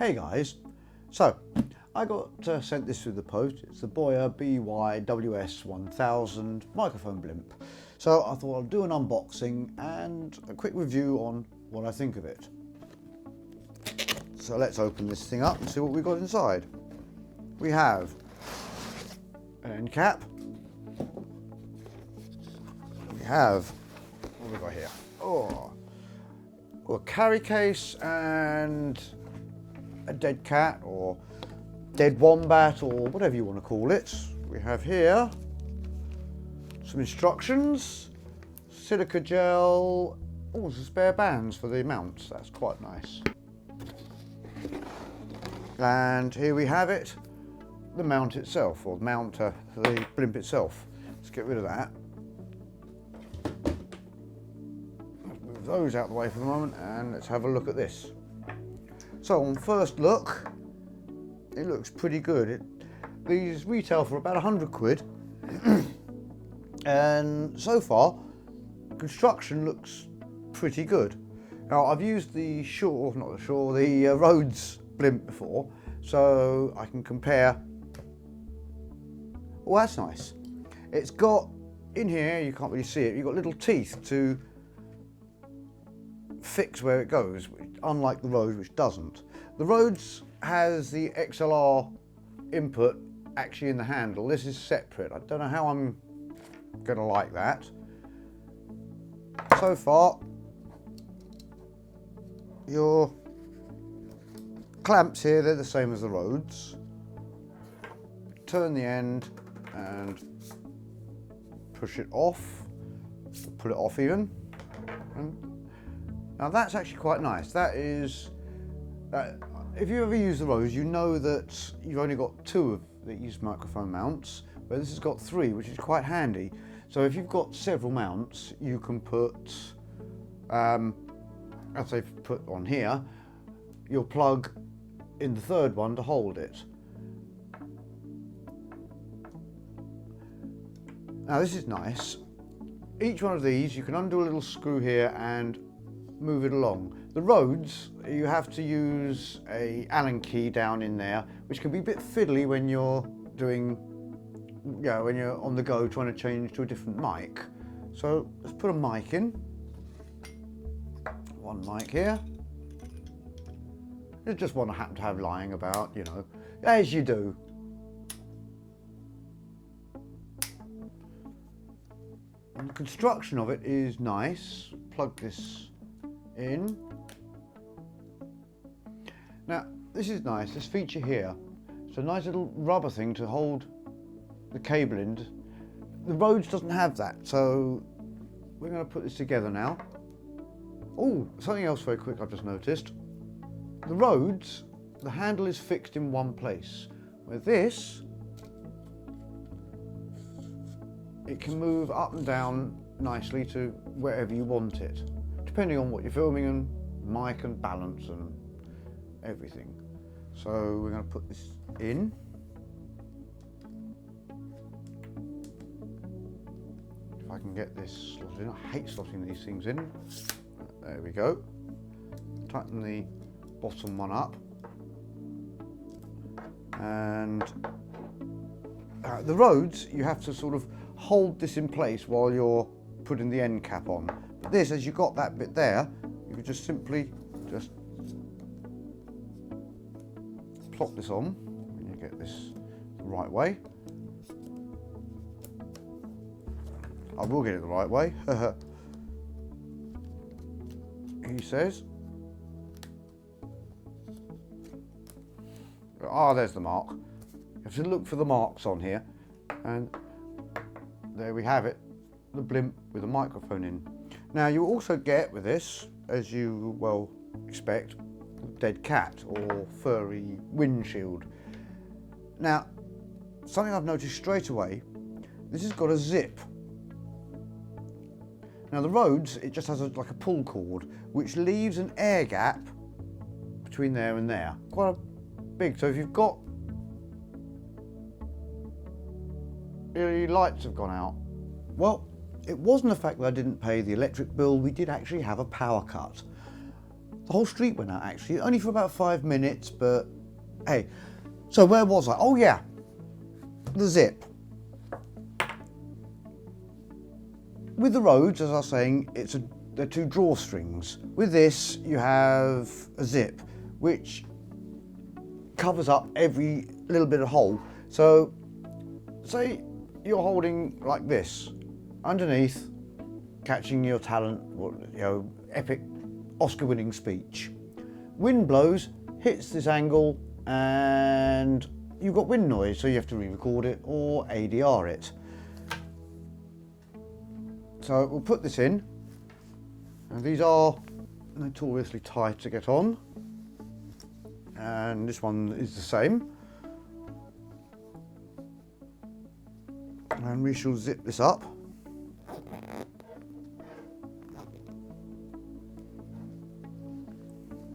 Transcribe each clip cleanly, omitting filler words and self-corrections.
Hey guys, so I got sent this through the post. It's the Boya BY WS1000 microphone blimp. So I thought I'll do an unboxing and a quick review on what I think of it. So let's open this thing up and see what we've got inside. We have an end cap. We have, what have we got here? A carry case and a dead cat or dead wombat or whatever you want to call it. We have here some instructions, silica gel, some spare bands for the mounts. That's quite nice. And here we have it, the mount itself, or the mount for the blimp itself. Let's get rid of that. Let's move those out of the way for the moment and let's have a look at this. So on first look, it looks pretty good. These retail for about 100 quid. And so far, construction looks pretty good. Now I've used the Rhodes blimp before, so I can compare. Oh, that's nice. It's got, in here, you can't really see it, you've got little teeth to fix where it goes, unlike the Rhodes, which doesn't. The Rhodes has the XLR input actually in the handle. This is separate. I don't know how I'm going to like that. So far, your clamps here, they're the same as the Rhodes. Turn the end and push it off, pull it off even. Now that's actually quite nice. That is, if you ever use the Rhodes, you know that you've only got two of these microphone mounts, but this has got three, which is quite handy. So if you've got several mounts, you can put, as they've put on here, you'll plug in the third one to hold it. Now this is nice. Each one of these, you can undo a little screw here and move it along. The Rhodes, you have to use a Allen key down in there, which can be a bit fiddly when you're doing, when you're on the go trying to change to a different mic. So let's put a mic in. One mic here. It's just one I happen to have lying about, as you do. And the construction of it is nice. Plug this in. Now this is nice, this feature here. It's a nice little rubber thing to hold the cable in. The Rhodes doesn't have that, so we're going to put this together now. Oh, something else very quick I've just noticed. The Rhodes, the handle is fixed in one place. With this, it can move up and down nicely to wherever you want it, depending on what you're filming and mic and balance and everything. So we're going to put this in. If I can get this slotted in. I hate slotting these things in. There we go. Tighten the bottom one up. And the Rhodes, you have to sort of hold this in place while you're putting the end cap on. But this, as you got that bit there, you could just simply plop this on, and you get this the right way. I will get it the right way. He says. Ah, there's the mark. You have to look for the marks on here, and there we have it, the blimp with a microphone in. Now you also get with this, as you well expect, dead cat or furry windshield. Now, something I've noticed straight away, this has got a zip. Now the Rhodes, it just has like a pull cord, which leaves an air gap between there and there. Quite big, so if you've got, your lights have gone out. Well, it wasn't the fact that I didn't pay the electric bill, we did actually have a power cut. The whole street went out actually, only for about 5 minutes, but hey. So where was I? Oh yeah, the zip. With the Rhodes, as I was saying, they're 2 drawstrings. With this, you have a zip, which covers up every little bit of hole. So, say you're holding like this, underneath, catching your talent, epic Oscar-winning speech. Wind blows, hits this angle, and you've got wind noise, so you have to re-record it or ADR it. So we'll put this in, and these are notoriously tight to get on, and this one is the same. And we shall zip this up.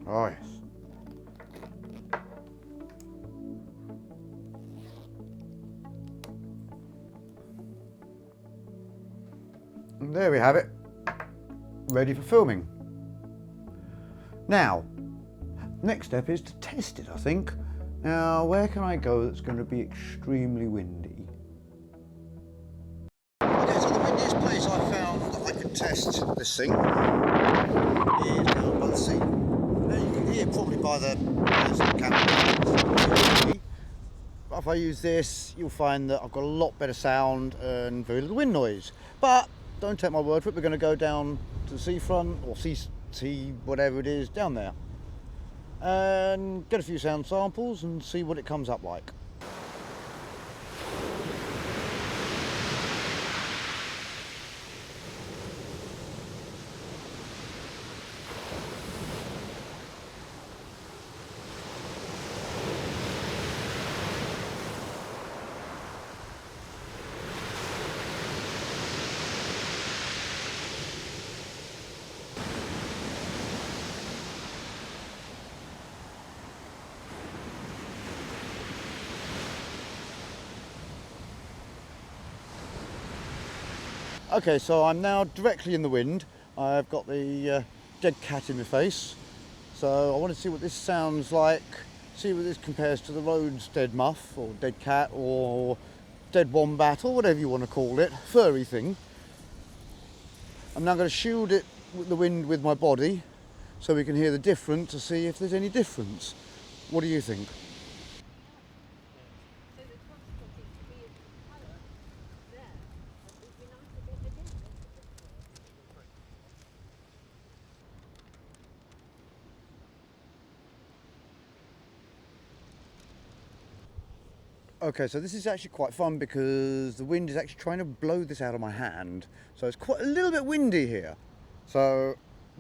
Oh yes. And there we have it, ready for filming. Now, next step is to test it, I think. Now, where can I go that's going to be extremely windy? Okay, so the windiest place I found that I could test this thing is down by the sea. Now you can hear probably by the camera. If I use this, you'll find that I've got a lot better sound and very little wind noise. But don't take my word for it, we're going to go down to the seafront, or sea whatever it is, down there. And get a few sound samples and see what it comes up like. Okay, so I'm now directly in the wind. I've got the dead cat in my face. So I want to see what this sounds like, see what this compares to the Rhodes dead muff, or dead cat, or dead wombat, or whatever you want to call it, furry thing. I'm now going to shield it with the wind with my body, so we can hear the difference to see if there's any difference. What do you think? Okay, so this is actually quite fun because the wind is actually trying to blow this out of my hand. So it's quite a little bit windy here. So,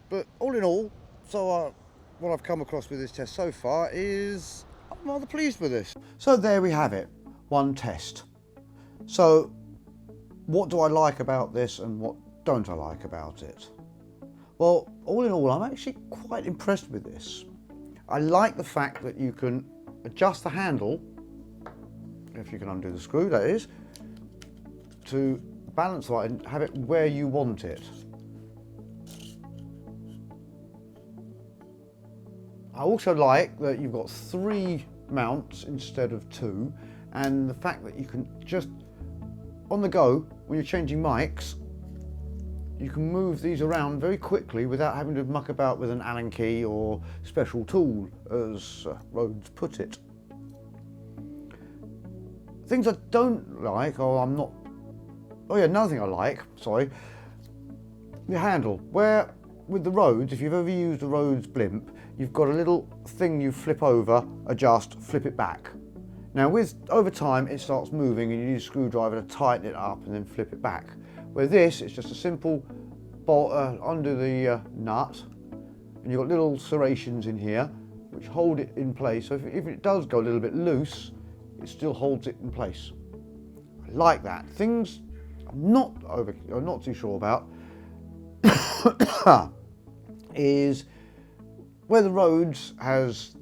but all in all, what I've come across with this test so far is I'm rather pleased with this. So there we have it, one test. So what do I like about this and what don't I like about it? Well, all in all, I'm actually quite impressed with this. I like the fact that you can adjust the handle, if you can undo the screw that is, to balance the light and have it where you want it. I also like that you've got 3 mounts instead of 2, and the fact that you can just, on the go, when you're changing mics, you can move these around very quickly without having to muck about with an Allen key or special tool, as Rhodes put it. Things I don't like, another thing I like, the handle. Where with the Rhodes, if you've ever used a Rhodes blimp, you've got a little thing you flip over, adjust, flip it back. Now over time it starts moving and you use a screwdriver to tighten it up and then flip it back. Where this, it's just a simple bolt, undo the nut, and you've got little serrations in here which hold it in place. So if it does go a little bit loose, it still holds it in place. I like that. Things I'm not too sure about is where the Rhodes has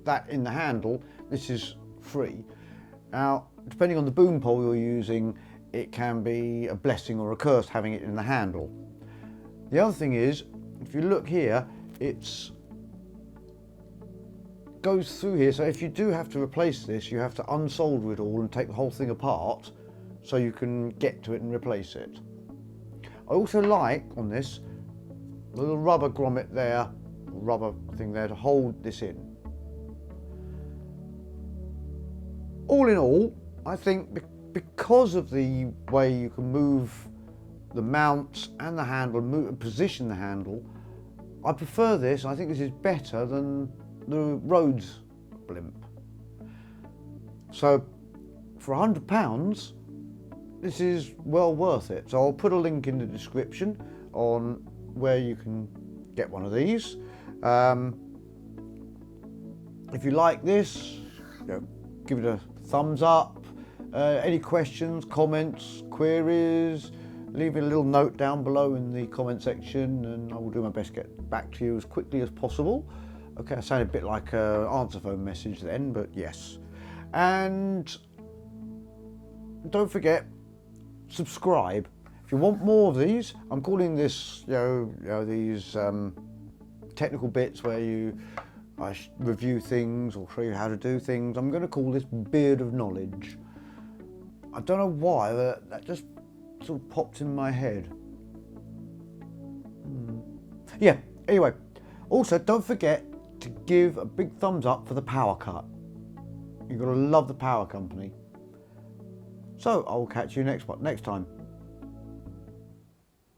that in the handle, this is free. Now, depending on the boom pole you're using, it can be a blessing or a curse having it in the handle. The other thing is, if you look here, it's goes through here, so if you do have to replace this, you have to unsolder it all and take the whole thing apart so you can get to it and replace it. I also like on this the little rubber grommet there, rubber thing there to hold this in. All in all, I think because of the way you can move the mounts and the handle, position the handle, I prefer this. I think this is better than the Rhodes blimp. So for £100, this is well worth it. So I'll put a link in the description on where you can get one of these. If you like this, give it a thumbs up. Any questions, comments, queries, leave me a little note down below in the comment section and I will do my best to get back to you as quickly as possible. Okay, I sound a bit like an answer phone message then, but yes. And don't forget, subscribe. If you want more of these, I'm calling this, these technical bits where I review things or show you how to do things. I'm going to call this Beard of Knowledge. I don't know why, that just sort of popped in my head. Yeah, anyway. Also, don't forget to give a big thumbs up for the power cut. You've got to love the power company. So, I will catch you next time.